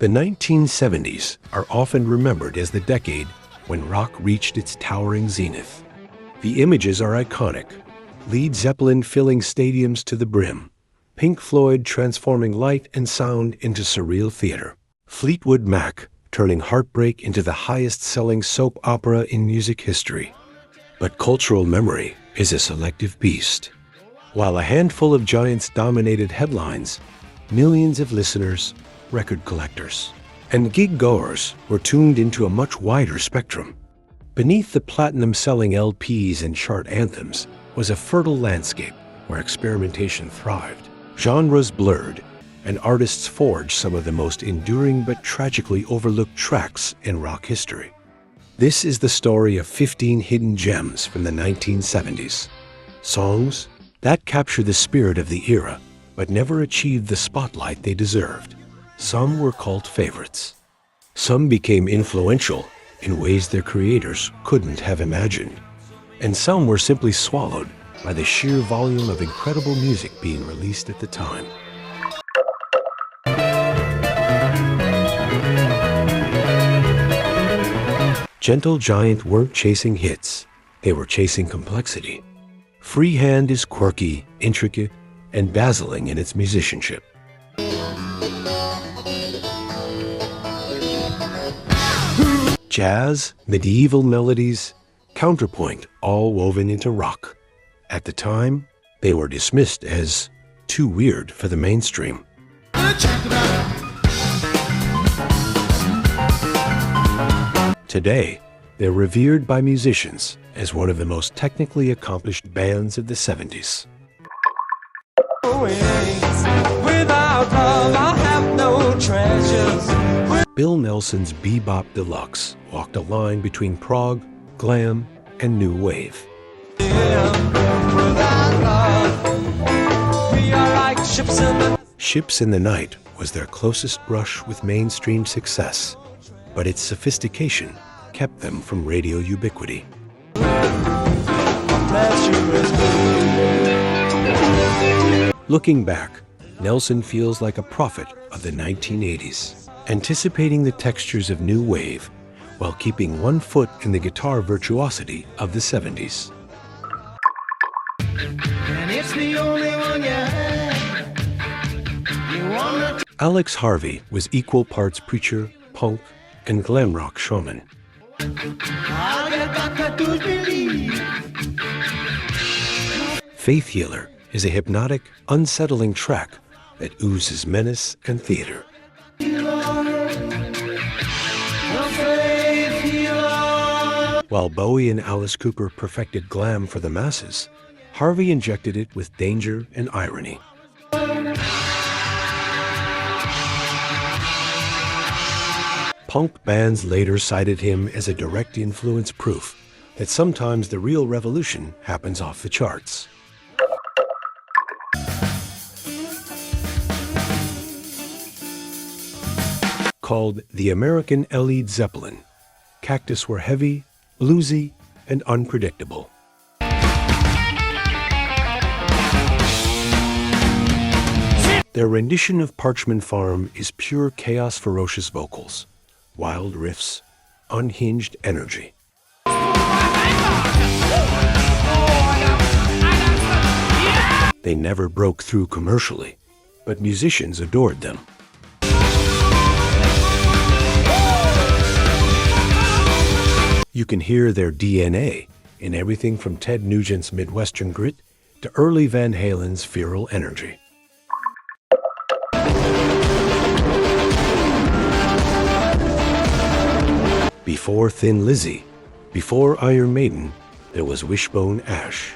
The 1970s are often remembered as the decade when rock reached its towering zenith. The images are iconic. Led Zeppelin filling stadiums to the brim. Pink Floyd transforming light and sound into surreal theater. Fleetwood Mac turning heartbreak into the highest-selling soap opera in music history. But cultural memory is a selective beast. While a handful of giants dominated headlines, millions of listeners, record collectors, and gig-goers were tuned into a much wider spectrum. Beneath the platinum-selling LPs and chart anthems was a fertile landscape where experimentation thrived. Genres blurred, and artists forged some of the most enduring but tragically overlooked tracks in rock history. This is the story of 15 hidden gems from the 1970s. Songs that captured the spirit of the era, but never achieved the spotlight they deserved. Some were cult favorites. Some became influential in ways their creators couldn't have imagined. And some were simply swallowed by the sheer volume of incredible music being released at the time. Gentle Giant weren't chasing hits, they were chasing complexity. Freehand is quirky, intricate, and dazzling in its musicianship. Jazz, medieval melodies, counterpoint, all woven into rock. At the time, they were dismissed as too weird for the mainstream. Today, they're revered by musicians as one of the most technically accomplished bands of the 70s. Without love, I have no treasures. Bill Nelson's Bebop Deluxe walked a line between prog, glam, and new wave. Ships in the Night was their closest brush with mainstream success, but its sophistication kept them from radio ubiquity. Looking back, Nelson feels like a prophet of the 1980s, anticipating the textures of new wave while keeping one foot in the guitar virtuosity of the 70s. And it's the only one you had. Alex Harvey was equal parts preacher, punk, and glam rock showman. Faith Healer is a hypnotic, unsettling track that oozes menace and theater. While Bowie and Alice Cooper perfected glam for the masses, Harvey injected it with danger and irony. Punk bands later cited him as a direct influence, proof that sometimes the real revolution happens off the charts. Called the American Led Zeppelin, Cactus were heavy, bluesy, and unpredictable. Their rendition of Parchment Farm is pure chaos, ferocious vocals, wild riffs, unhinged energy. They never broke through commercially, but musicians adored them. You can hear their DNA in everything from Ted Nugent's Midwestern grit to early Van Halen's feral energy. Before Thin Lizzy, before Iron Maiden, there was Wishbone Ash.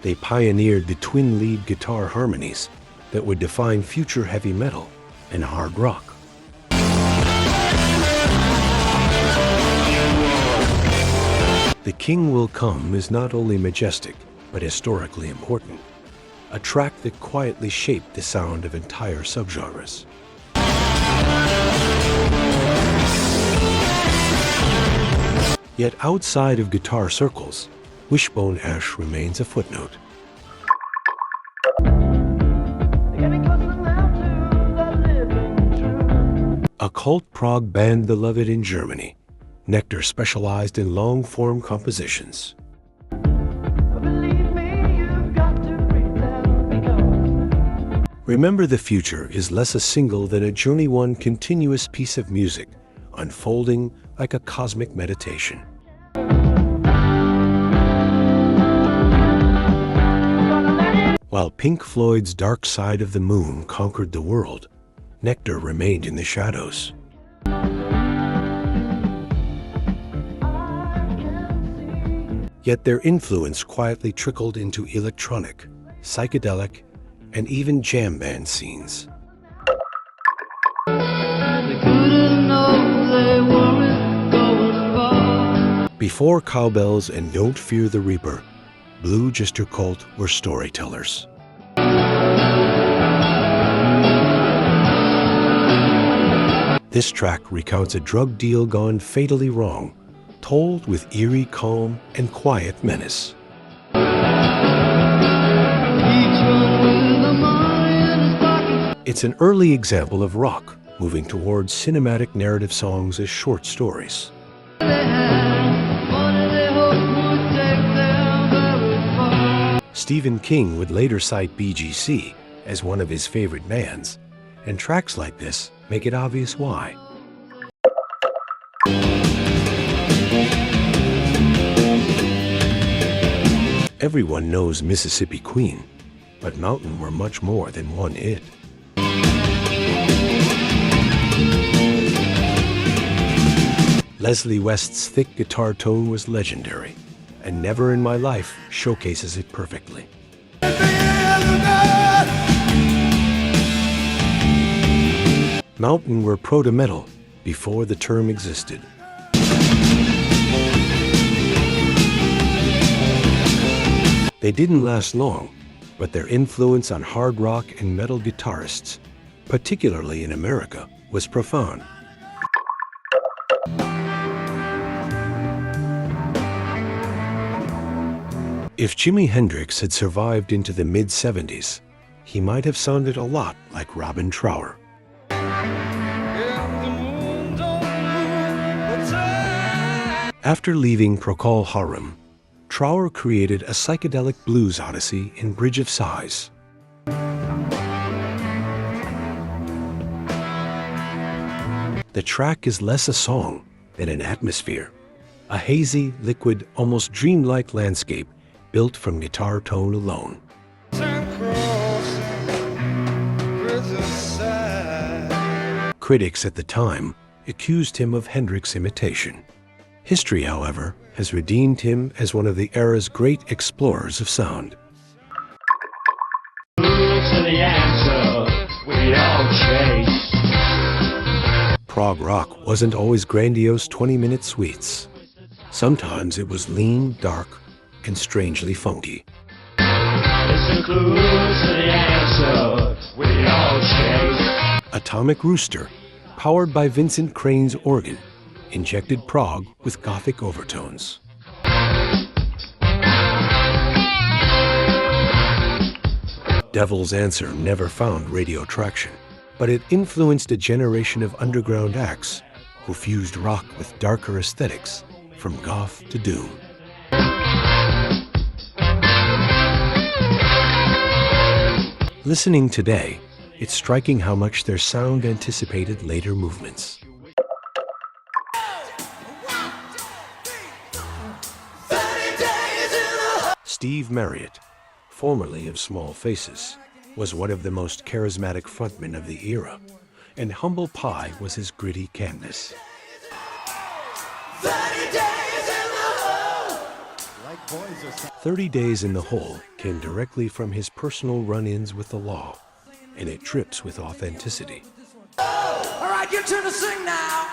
They pioneered the twin lead guitar harmonies that would define future heavy metal and hard rock. The King Will Come is not only majestic, but historically important. A track that quietly shaped the sound of entire subgenres. Yet outside of guitar circles, Wishbone Ash remains a footnote. cult prog band beloved in Germany, Nectar specialized in long-form compositions. Remember the Future is less a single than a journey-one continuous piece of music, unfolding like a cosmic meditation. While Pink Floyd's Dark Side of the Moon conquered the world, Nectar remained in the shadows. Yet their influence quietly trickled into electronic, psychedelic, and even jam band scenes. Before Cowbells and Don't Fear the Reaper, Blue Gister Cult were storytellers. This track recounts a drug deal gone fatally wrong, told with eerie calm and quiet menace. It's an early example of rock moving towards cinematic narrative songs as short stories. Stephen King would later cite BGC as one of his favorite bands, and tracks like this make it obvious why. Everyone knows Mississippi Queen, but Mountain were much more than one it. Leslie West's thick guitar tone was legendary, and Never in My Life showcases it perfectly. Mountain were proto-metal before the term existed. They didn't last long, but their influence on hard rock and metal guitarists, particularly in America, was profound. If Jimi Hendrix had survived into the mid-70s, he might have sounded a lot like Robin Trower. After leaving Procol Harum, Trower created a psychedelic blues odyssey in Bridge of Sighs. The track is less a song than an atmosphere, a hazy, liquid, almost dreamlike landscape built from guitar tone alone. Critics at the time accused him of Hendrix imitation. History, however, has redeemed him as one of the era's great explorers of sound. Prog rock wasn't always grandiose 20-minute suites. Sometimes it was lean, dark, and strangely funky. Atomic Rooster, powered by Vincent Crane's organ, injected prog with Gothic overtones. Devil's Answer never found radio traction, but it influenced a generation of underground acts who fused rock with darker aesthetics, from goth to doom. Listening today, it's striking how much their sound anticipated later movements. Steve Marriott, formerly of Small Faces, was one of the most charismatic frontmen of the era, and Humble Pie was his gritty canvas. 30 Days in the Hole came directly from his personal run-ins with the law, and it drips with authenticity. All right, your turn to sing now.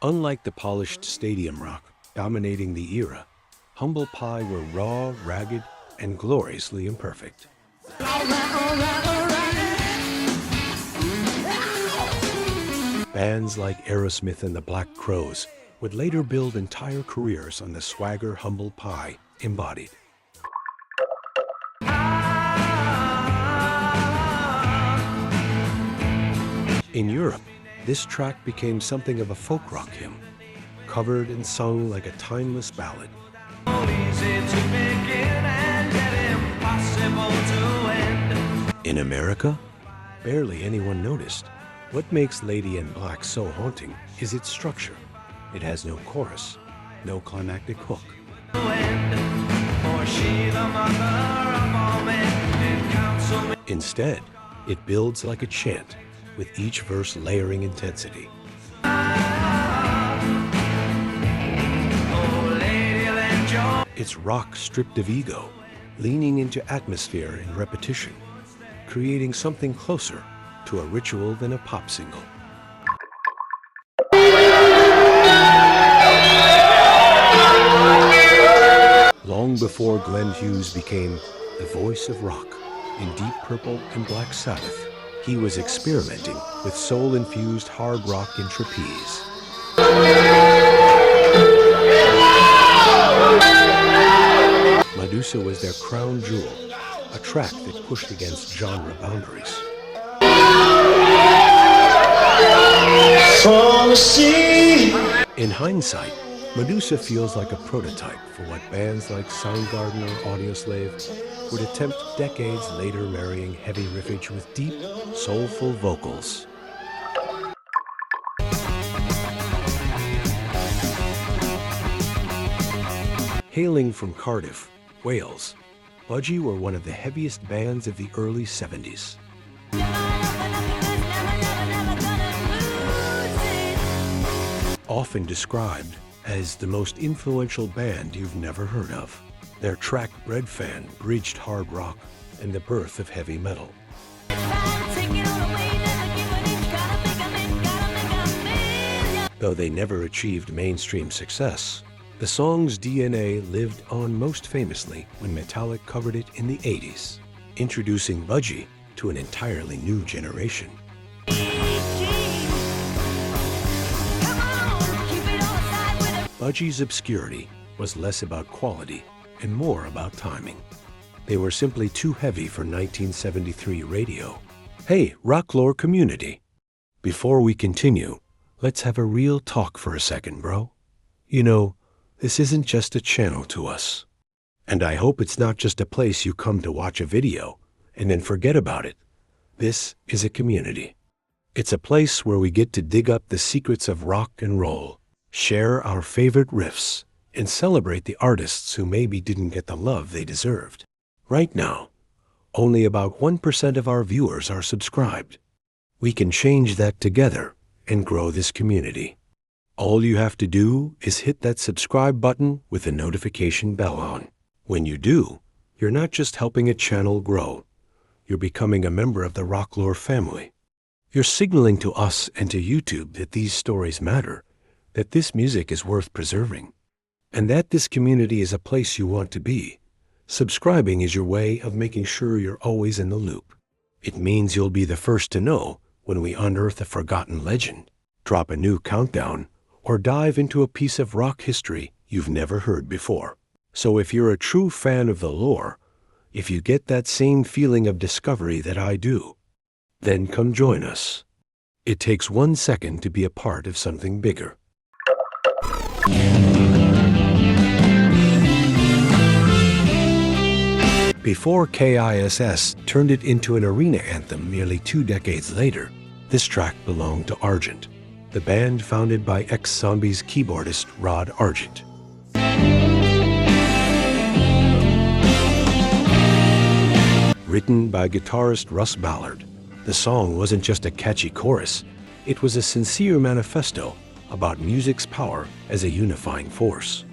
Unlike the polished stadium rock dominating the era, Humble Pie were raw, ragged, and gloriously imperfect. Bands like Aerosmith and the Black Crowes would later build entire careers on the swagger Humble Pie embodied. In Europe, this track became something of a folk rock hymn, covered and sung like a timeless ballad. In America, barely anyone noticed. What makes Lady in Black so haunting is its structure. It has no chorus, no climactic hook. Instead, it builds like a chant, with each verse layering intensity. It's rock stripped of ego, leaning into atmosphere and repetition, creating something closer to a ritual than a pop single. Long before Glenn Hughes became the voice of rock in Deep Purple and Black Sabbath, he was experimenting with soul-infused hard rock in trapeze. Medusa was their crown jewel, a track that pushed against genre boundaries. In hindsight, Medusa feels like a prototype for what bands like Soundgarden or Audioslave would attempt decades later, marrying heavy riffage with deep, soulful vocals. Hailing from Cardiff, Wales, Budgie were one of the heaviest bands of the early 70s. Often described as the most influential band you've never heard of, their track Bread Fan bridged hard rock and the birth of heavy metal. Though they never achieved mainstream success, the song's DNA lived on most famously when Metallic covered it in the 80s, introducing Budgie to an entirely new generation. Budgie's obscurity was less about quality and more about timing. They were simply too heavy for 1973 radio. Hey, RockLore community! Before we continue, let's have a real talk for a second, bro. You know, this isn't just a channel to us. And I hope it's not just a place you come to watch a video and then forget about it. This is a community. It's a place where we get to dig up the secrets of rock and roll, share our favorite riffs, and celebrate the artists who maybe didn't get the love they deserved. Right now, only about 1% of our viewers are subscribed. We can change that together and grow this community. All you have to do is hit that subscribe button with the notification bell on. When you do, you're not just helping a channel grow, you're becoming a member of the RockLore family. You're signaling to us and to YouTube that these stories matter, that this music is worth preserving, and that this community is a place you want to be. Subscribing is your way of making sure you're always in the loop. It means you'll be the first to know when we unearth a forgotten legend, drop a new countdown, or dive into a piece of rock history you've never heard before. So if you're a true fan of the lore, if you get that same feeling of discovery that I do, then come join us. It takes 1 second to be a part of something bigger. Before KISS turned it into an arena anthem nearly 2 decades later, this track belonged to Argent, the band founded by ex-Zombies keyboardist Rod Argent. Written by guitarist Russ Ballard, the song wasn't just a catchy chorus, it was a sincere manifesto about music's power as a unifying force.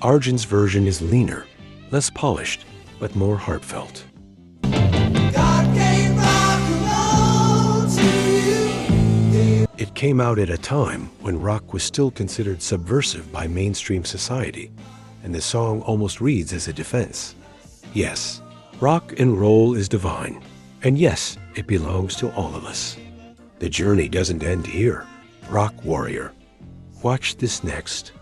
Argent's version is leaner, less polished, but more heartfelt. It came out at a time when rock was still considered subversive by mainstream society, and the song almost reads as a defense. Yes, rock and roll is divine, and yes, it belongs to all of us. The journey doesn't end here, Rock Warrior. Watch this next.